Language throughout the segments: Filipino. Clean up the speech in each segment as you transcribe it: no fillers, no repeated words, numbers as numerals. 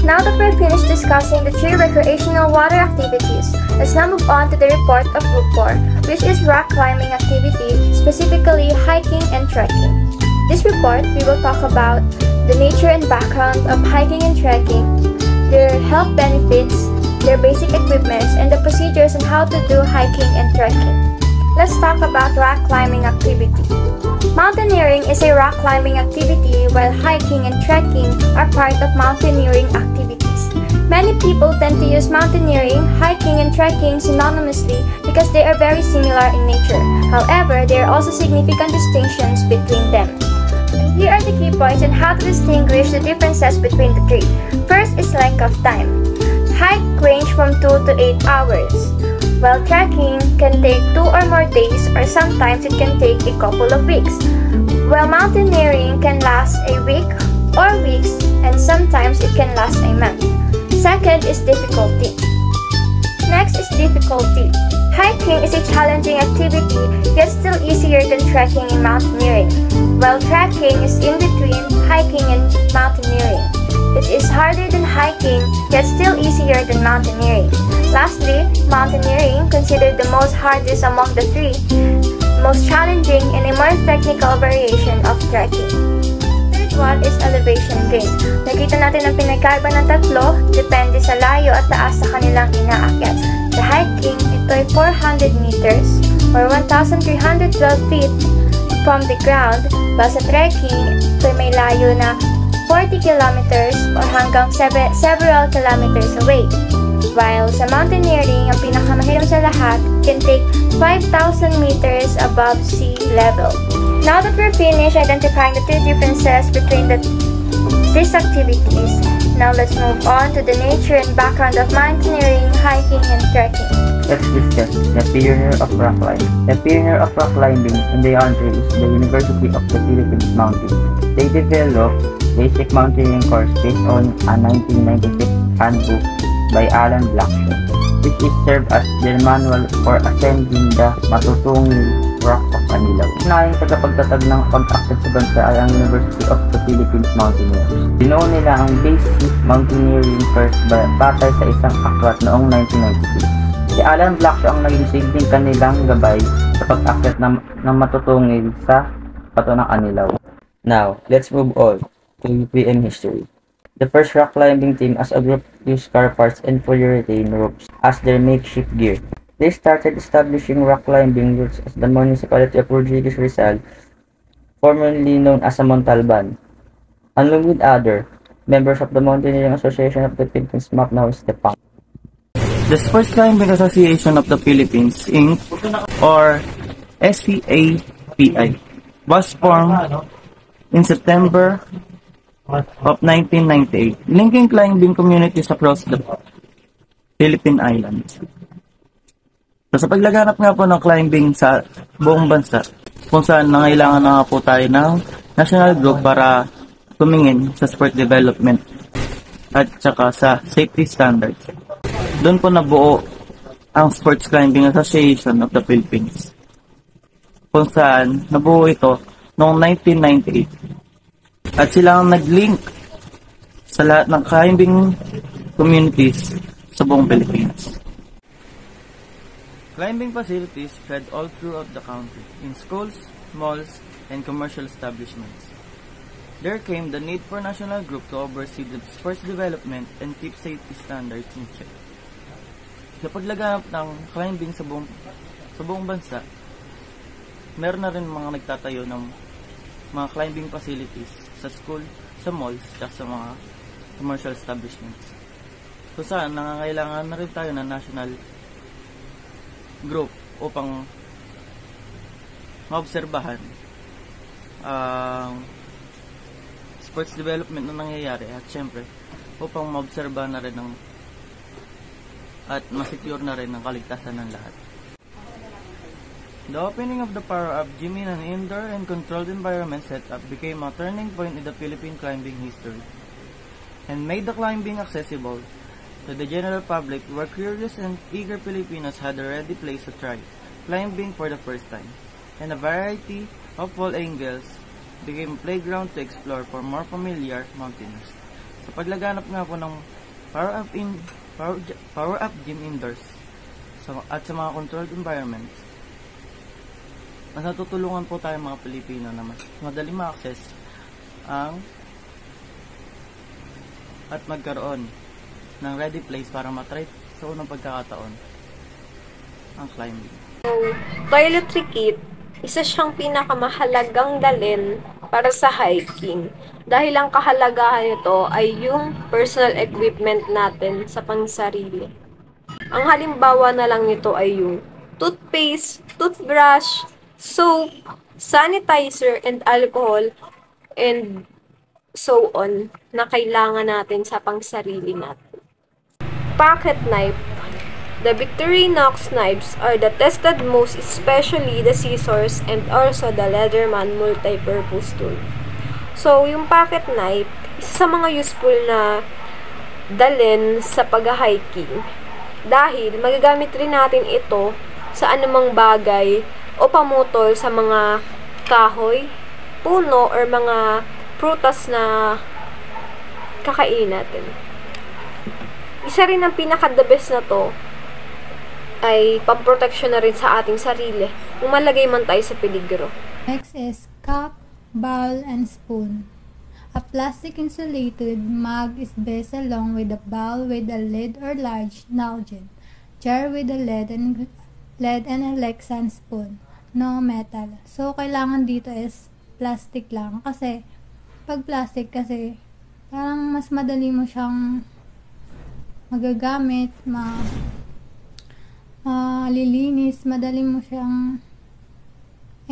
Now that we're finished discussing the 3 recreational water activities, let's now move on to the report of Group 4, which is rock climbing activity, specifically hiking and trekking. This report, we will talk about the nature and background of hiking and trekking, their health benefits, their basic equipments, and the procedures on how to do hiking and trekking. Let's talk about rock climbing activity. Mountaineering is a rock climbing activity, while hiking and trekking are part of mountaineering activities. Many people tend to use mountaineering, hiking, and trekking synonymously because they are very similar in nature. However, there are also significant distinctions between them. And here are the key points on how to distinguish the differences between the 3. First is length of time. Hike range from 2 to 8 hours, while trekking can take 2 or more days, or sometimes it can take a couple of weeks, while mountaineering can last a week or weeks, and sometimes it can last a month. Second is difficulty. Next is difficulty. Hiking is a challenging activity, yet still easier than trekking and mountaineering, while trekking is in between hiking and mountaineering. It is harder than hiking, yet still easier than mountaineering. Lastly, mountaineering, considered the most hardest among the 3, most challenging and a more technical variation of trekking. Third one is elevation gain. Nakita natin ang pinagkaiba ng tatlo, depende sa layo at taas sa kanilang inaakyat. Sa hiking, ito ay 400 meters or 1,312 feet from the ground, while sa trekking, ito ay may layo na 40 kilometers or hanggang several kilometers away. While sa mountaineering, ang pinakamahirap sa lahat can take 5,000 meters above sea level. Now that we're finished identifying the 2 differences between these activities, now let's move on to the nature and background of mountaineering, hiking, and trekking. Let's discuss the pioneer of rock climbing. The pioneer of rock climbing in the country is the University of the Philippines Mountains. They developed basic mountaineering course based on a 1996 handbook by Alan Blackshaw, which is served as their manual for ascending the matutungil rock of Anilao. Unahing tagapagtatag ng pag-akyat sa bansa ay ang University of the Philippines Mountaineers. Binuo nila ang basic mountaineering course batay sa isang akwat noong 1996. Si Alan Blackshaw ang naging silbing kanilang gabay sa pag-akyat ng matutungil sa bato ng Anilao. Now, let's move on to UPM history. The first rock climbing team as a group used car parts and polyurethane ropes as their makeshift gear. They started establishing rock climbing routes as the municipality of Rodriguez Rizal, formerly known as Montalban. Along with other members of the Mountaineering Association of the Philippines, Macnao Estepan. The Sports Climbing Association of the Philippines, Inc., or SCAPI, was formed in September of 1998, linking climbing communities across the Philippine Islands. So, sa paglaganap nga po ng climbing sa buong bansa, kung saan nangailangan na nga po tayo ng national group para tumingin sa sport development at saka sa safety standards. Doon po nabuo ang Sports Climbing Association of the Philippines, kung saan nabuo ito noong 1998. At sila ang nag-link sa lahat ng climbing communities sa buong Pilipinas. Climbing facilities spread all throughout the country, in schools, malls, and commercial establishments. There came the need for national group to oversee the sports development and keep safety standards in check. Sa paglaganap ng climbing sa buong bansa, meron na rin mga nagtatayo ng mga climbing facilities sa school, sa malls, at sa mga commercial establishments. So saan nangangailangan na rin tayo ng national group upang maobserbahan ang sports development na nangyayari at syempre upang maobserbahan na rin at masecure na rin ang kaligtasan ng lahat. The opening of the Para Gym in an indoor and controlled environment setup became a turning point in the Philippine climbing history and made the climbing accessible to the general public, where curious and eager Filipinos had a ready place to try climbing for the first time, and a variety of wall angles became a playground to explore for more familiar mountaineers. Sa paglaganap nga po ng power up gym indoors at sa mga controlled environments, mas natutulungan po tayo mga Pilipino na mas madaling ma-access at magkaroon ng ready place para matry sa unang pagkakataon ang climbing. Toiletry kit, isa siyang pinakamahalagang dalhin para sa hiking dahil ang kahalagahan nito ay yung personal equipment natin sa pansarili. Ang halimbawa na lang nito ay yung toothpaste, toothbrush, soap, sanitizer, and alcohol, and so on na kailangan natin sa pangsarili natin. Pocket knife. The Victorinox knives are the tested most, especially the scissors and also the Leatherman multi-purpose tool. So, yung pocket knife, isa sa mga useful na dalhin sa pag-hiking dahil magagamit rin natin ito sa anumang bagay o pamutol sa mga kahoy, puno, or mga prutas na kakainin natin. Isa rin ang pinaka-the best na to ay pamproteksyon na rin sa ating sarili kung malagay man tayo sa peligro. Next is cup, bowl, and spoon. A plastic insulated mug is best along with a bowl with a lid or large Nalgene, jar with a lead and a Lexan spoon, no metal. So, kailangan dito is plastic lang kasi pag plastic kasi parang mas madali mo siyang magagamit, lilinis, madali mo siyang,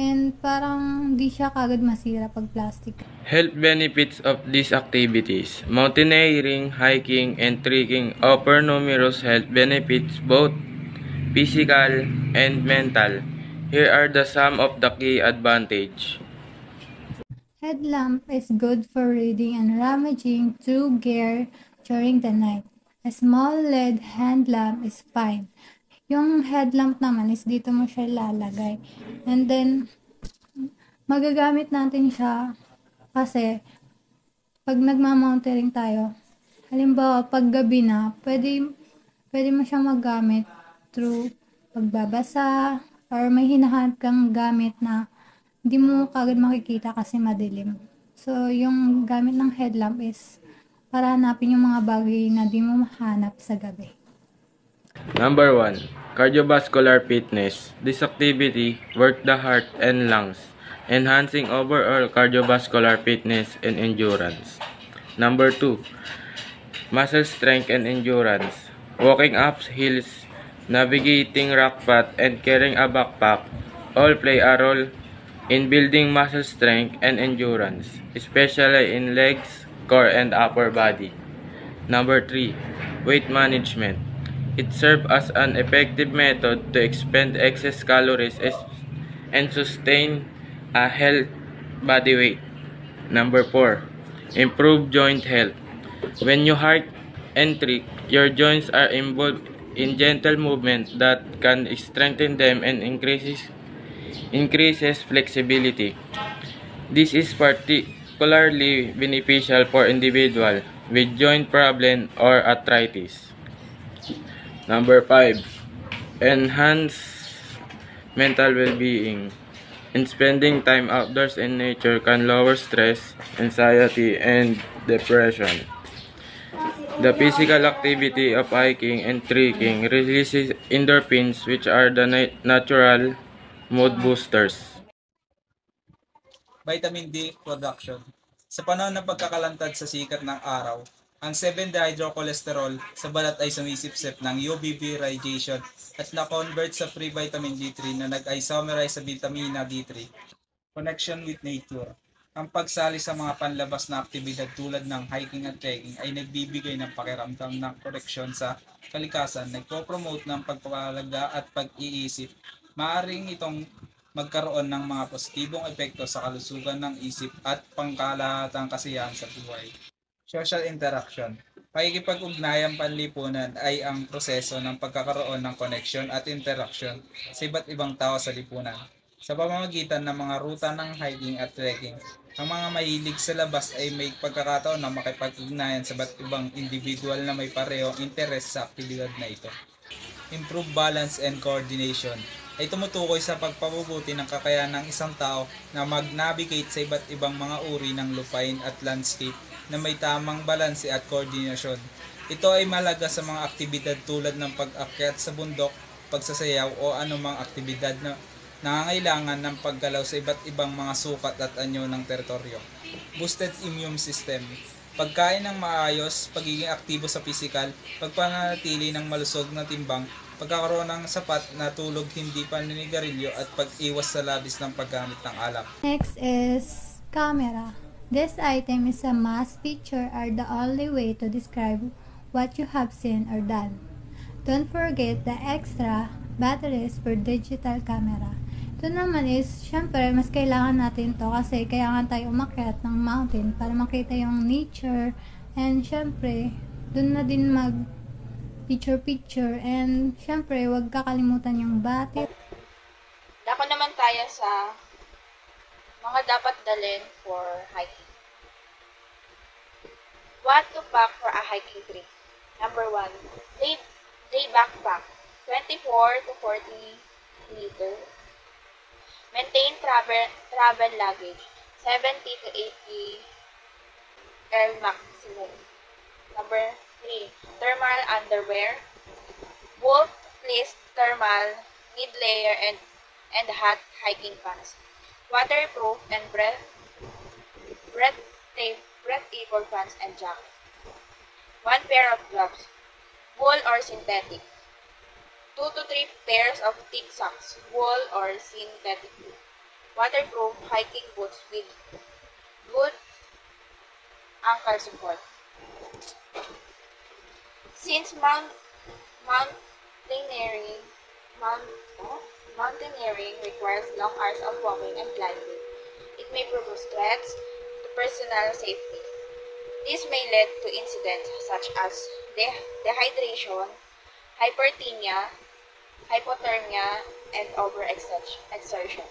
and parang di siya kagad masira pag plastic. Health benefits of these activities. Mountaineering, hiking, and trekking offer numerous health benefits, both physical and mental. Here are the some of the key advantage. Headlamp is good for reading and rummaging through gear during the night. A small LED hand lamp is fine. Yung headlamp naman is dito mo siya lalagay. And then, magagamit natin siya kasi pag nagmamountaineering tayo, halimbawa pag gabi na, pwede mo siyang maggamit through pagbabasa or may hinahanap kang gamit na hindi mo kagad makikita kasi madilim. So, yung gamit ng headlamp is para hanapin yung mga bagay na di mo mahanap sa gabi. Number 1. Cardiovascular fitness. This activity works the heart and lungs, enhancing overall cardiovascular fitness and endurance. Number 2. Muscle strength and endurance. Walking up hills, navigating rock path, and carrying a backpack all play a role in building muscle strength and endurance, especially in legs, core, and upper body. Number 3. Weight management. It serves as an effective method to expend excess calories and sustain a healthy body weight. Number 4. Improve joint health. When you hike and trek, your joints are involved in gentle movement that can strengthen them and increases flexibility. This is particularly beneficial for individuals with joint problem or arthritis. Number 5. Enhance mental well-being. In spending time outdoors in nature can lower stress, anxiety, and depression. The physical activity of hiking and trekking releases endorphins, which are the natural mood boosters. Vitamin D production. Sa panahon ng pagkakalantad sa sikat ng araw, ang 7-dehydrocholesterol sa balat ay sumisipsip ng UVB radiation at na-convert sa free vitamin D3 na nag-isomerize sa vitamina D3. Connection with nature. Ang pagsali sa mga panlabas na aktibidad tulad ng hiking at trekking ay nagbibigay ng pakiramdam ng koneksyon sa kalikasan, nagpo-promote ng pagpapalaga at pag-iisip. Maaaring itong magkaroon ng mga positibong epekto sa kalusugan ng isip at pangkalahatang kasiyahan sa buhay. Social interaction. Pakikipag-ugnayang panlipunan ay ang proseso ng pagkakaroon ng connection at interaction sa iba't ibang tao sa lipunan. Sa pamamagitan ng mga ruta ng hiking at trekking, Ang mga mahilig sa labas ay may pagkakataon na makipag-ugnayan sa iba't ibang individual na may parehong interes sa aktibidad na ito. Improve balance and coordination ay tumutukoy sa pagpapabuti ng kakayahan ng isang tao na mag-navigate sa iba't ibang mga uri ng lupain at landscape na may tamang balanse at koordinasyon. Ito ay malaga sa mga aktibidad tulad ng pag-akyat sa bundok, pagsasayaw o anumang aktibidad na nangangailangan ng paggalaw sa iba't ibang mga sukat at anyo ng teritoryo. Boosted immune system. Pagkain ng maayos, pagiging aktibo sa pisikal, pagpananatili ng malusog na timbang, pagkakaroon ng sapat na tulog, hindi paninigarilyo at pag-iwas sa labis ng paggamit ng alak. Next is camera. This item is a must. Picture are the only way to describe what you have seen or done. Don't forget the extra batteries for digital camera. Ito naman is, syempre, mas kailangan natin to kasi kaya nga tayo umakyat ng mountain para makita yung nature and syempre, dun na din mag picture and syempre, wag kakalimutan yung battery. Dako naman tayo sa mga dapat dalhin for hiking. What to pack for a hiking trip? Number 1, day backpack, 24 to 40 liter. Maintain travel luggage, 70 to 80 air maximum. Number 3, thermal underwear, wolf fleece thermal mid-layer and hot hiking pants. Waterproof and breathable pants and jacket. 1 pair of gloves, wool or synthetic. 2 to 3 pairs of thick socks, wool or synthetic. Waterproof hiking boots with good ankle support. Since mountaineering requires long hours of walking and climbing, it may produce threats to personal safety. This may lead to incidents such as dehydration, hyperthermia, and overexertion.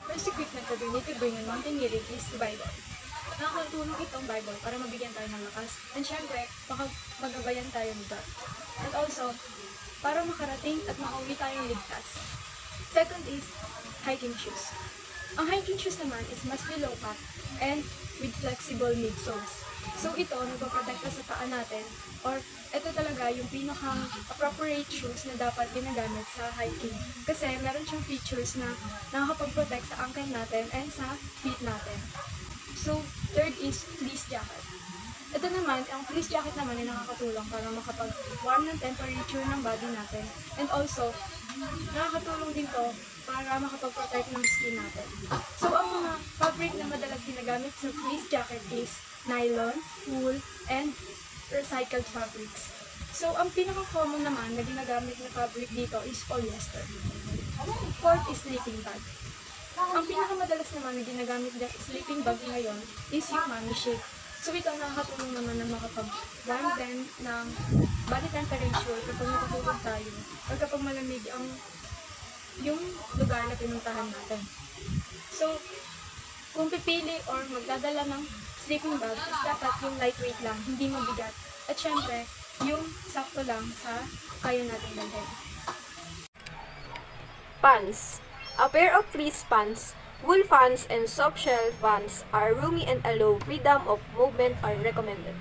First equipment that we need to bring in mountaineering is the Bible. Nakakatulong itong Bible para mabigyan tayo ng lakas and syempre, magabayan tayo nito. And also, para makarating at makauwi tayong ligtas. Second is hiking shoes. Ang hiking shoes naman is must be low cut and with flexible midsoles. So ito, nagpaprotekta sa paa natin or ito talaga yung pinakang appropriate shoes na dapat ginagamit sa hiking. Kasi meron siyang features na nakakapag-protect sa ankle natin and sa feet natin. So, third is fleece jacket. Ito naman, ang fleece jacket naman ay nakakatulong para makapag-warm ng temperature ng body natin. And also, nakakatulong din to para makapag-protect ng skin natin. So, ang mga fabric na madalas ginagamit sa fleece jacket is nylon, wool, and recycled fabrics. So, ang pinaka-common naman na ginagamit na fabric dito is polyester. Fourth is sleeping bag. Ang pinakamadalas naman na ginagamit na sleeping bag ngayon is yung mommy shake. So, ito nakakatulong naman na makapag-warm din ng body temperature kapag natutulog tayo or kapag malamig yung lugar na pinuntahan natin. So, kung pipili or magdadala ng sleeping bag, is dapat yung lightweight lang, hindi mabigat. At syempre, yung sakto lang sa kaya natin dalhin. Pants. A pair of fleece pants, wool pants, and soft-shell pants are roomy and allow freedom of movement are recommended.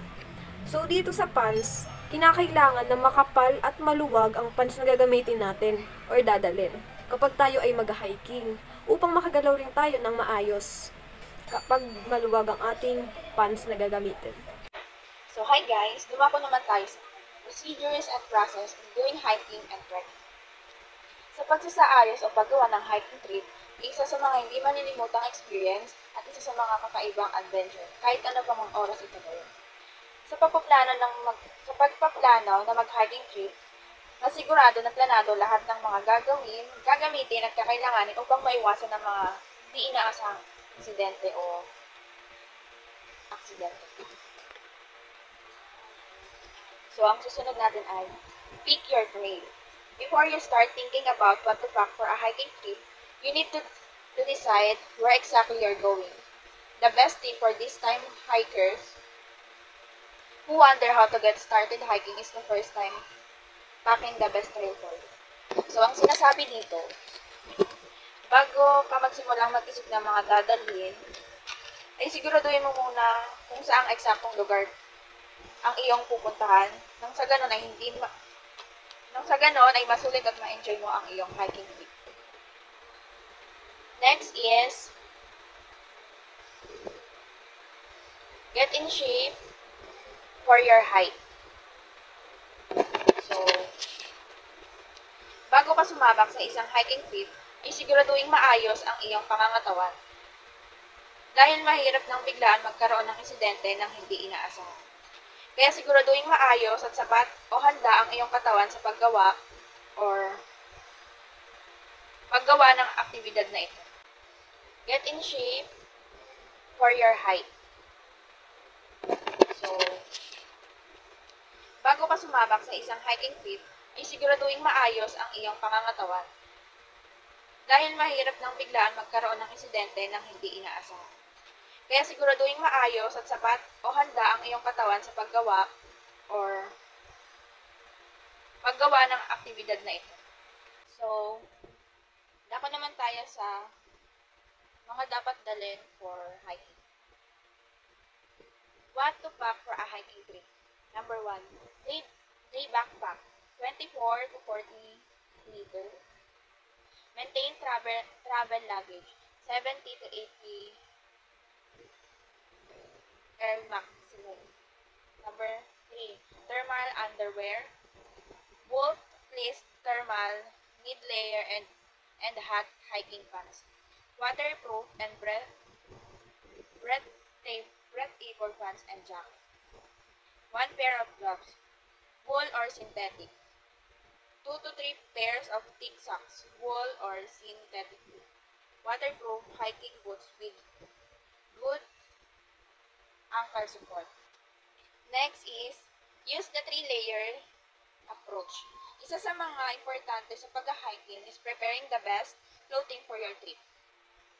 So, dito sa pants, kinakailangan na makapal at maluwag ang pants na gagamitin natin or dadalhin kapag tayo ay mag-hiking upang makagalaw rin tayo ng maayos kapag maluwag ang ating pants na gagamitin. So, hi guys! Dumako naman tayo sa procedures and process in doing hiking and trekking. Sa pagsasaayos o paggawa ng hiking trip, isa sa mga hindi manilimutang experience at isa sa mga kakaibang adventure, kahit ano pang ang oras ito gawin. Sa pagpaplano na mag-hiking trip, masigurado na planado lahat ng mga gagamitin at kakailanganin upang maiwasan ng mga di inaasahang aksidente. So, ang susunod natin ay pick your trail. Before you start thinking about what to pack for a hiking trip, you need to decide where exactly you're going. The best tip for this time hikers who wonder how to get started hiking is the first time packing the best trail for you. So, ang sinasabi dito, bago ka magsimulang mag-isip ng mga dadalhin, ay siguraduhin mo muna kung saang eksaktong lugar ang iyong pupuntahan nang sa ganon ay masulit at ma-enjoy mo ang iyong hiking trip. Next is get in shape for your hike. So, bago ka sumabak sa isang hiking trip, ay siguraduhin maayos ang iyong pangangatawan dahil mahirap nang biglaan magkaroon ng insidente nang hindi inaasahan. Kaya siguraduhin maayos at sapat o handa ang iyong katawan sa paggawa ng aktibidad na ito. Get in shape for your hike. So, bago ka sumabak sa isang hiking trip, ay siguraduhin maayos ang iyong pangangatawan dahil mahirap nang biglaan magkaroon ng insidente nang hindi inaasahan. Kaya siguraduhin maayos at sapat o handa ang iyong katawan sa paggawa ng aktibidad na ito. So, dako naman tayo sa mga dapat dalhin for hiking. What to pack for a hiking trip? Number 1, day backpack, 24 to 40 liters. Maintain travel luggage, 70 to 80 air maximum. Number 3, thermal underwear, wool fleece thermal mid-layer and hot hiking pants. Waterproof and breathable pants and jacket. 1 pair of gloves, wool or synthetic. 2 to 3 pairs of thick socks, wool or synthetic. Waterproof hiking boots with good ankle support. Next is, use the 3-layer approach. Isa sa mga importante sa pag-hiking is preparing the best clothing for your trip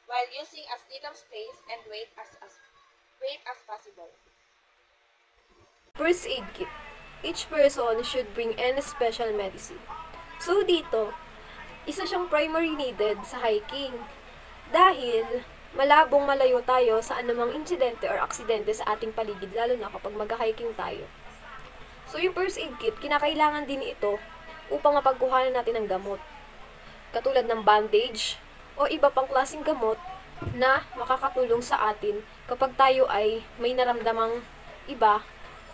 while using as little space and weight as possible. First aid kit. Each person should bring any special medicine. So dito, isa siyang primary needed sa hiking dahil malabong malayo tayo sa anumang insidente or aksidente sa ating paligid, lalo na kapag mag-hiking tayo. So yung first aid kit, kinakailangan din ito upang mapagkuhanan natin ng gamot. Katulad ng bandage o iba pang klaseng gamot na makakatulong sa atin kapag tayo ay may naramdamang iba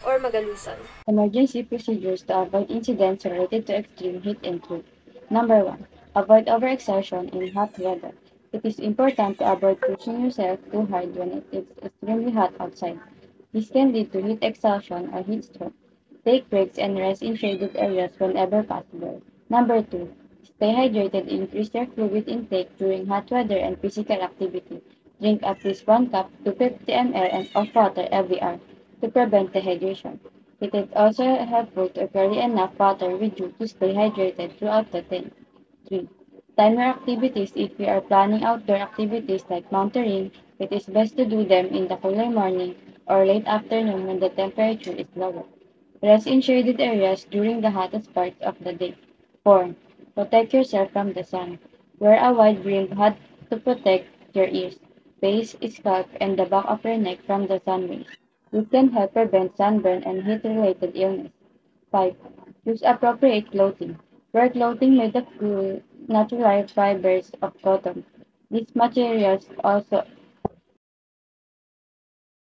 or magalusan. Emergency procedures to avoid incidents related to extreme heat and cold. Number 1. Avoid overexertion in hot weather. It is important to avoid pushing yourself too hard when it is extremely hot outside. This can lead to heat exhaustion or heat stroke. Take breaks and rest in shaded areas whenever possible. Number 2. Stay hydrated and increase your fluid intake during hot weather and physical activity. Drink at least 1 cup to 50 ml of water every hour to prevent dehydration. It is also helpful to carry enough water with you to stay hydrated throughout the day. 3. Time your activities. If you are planning outdoor activities like mountaineering, it is best to do them in the cooler morning or late afternoon when the temperature is lower. Rest in shaded areas during the hottest parts of the day. 4. Protect yourself from the sun. Wear a wide-brimmed hat to protect your ears, face, scalp, and the back of your neck from the sun rays. This can help prevent sunburn and heat-related illness. 5. Use appropriate clothing. Wear clothing made of cool, natural fibers of cotton. These materials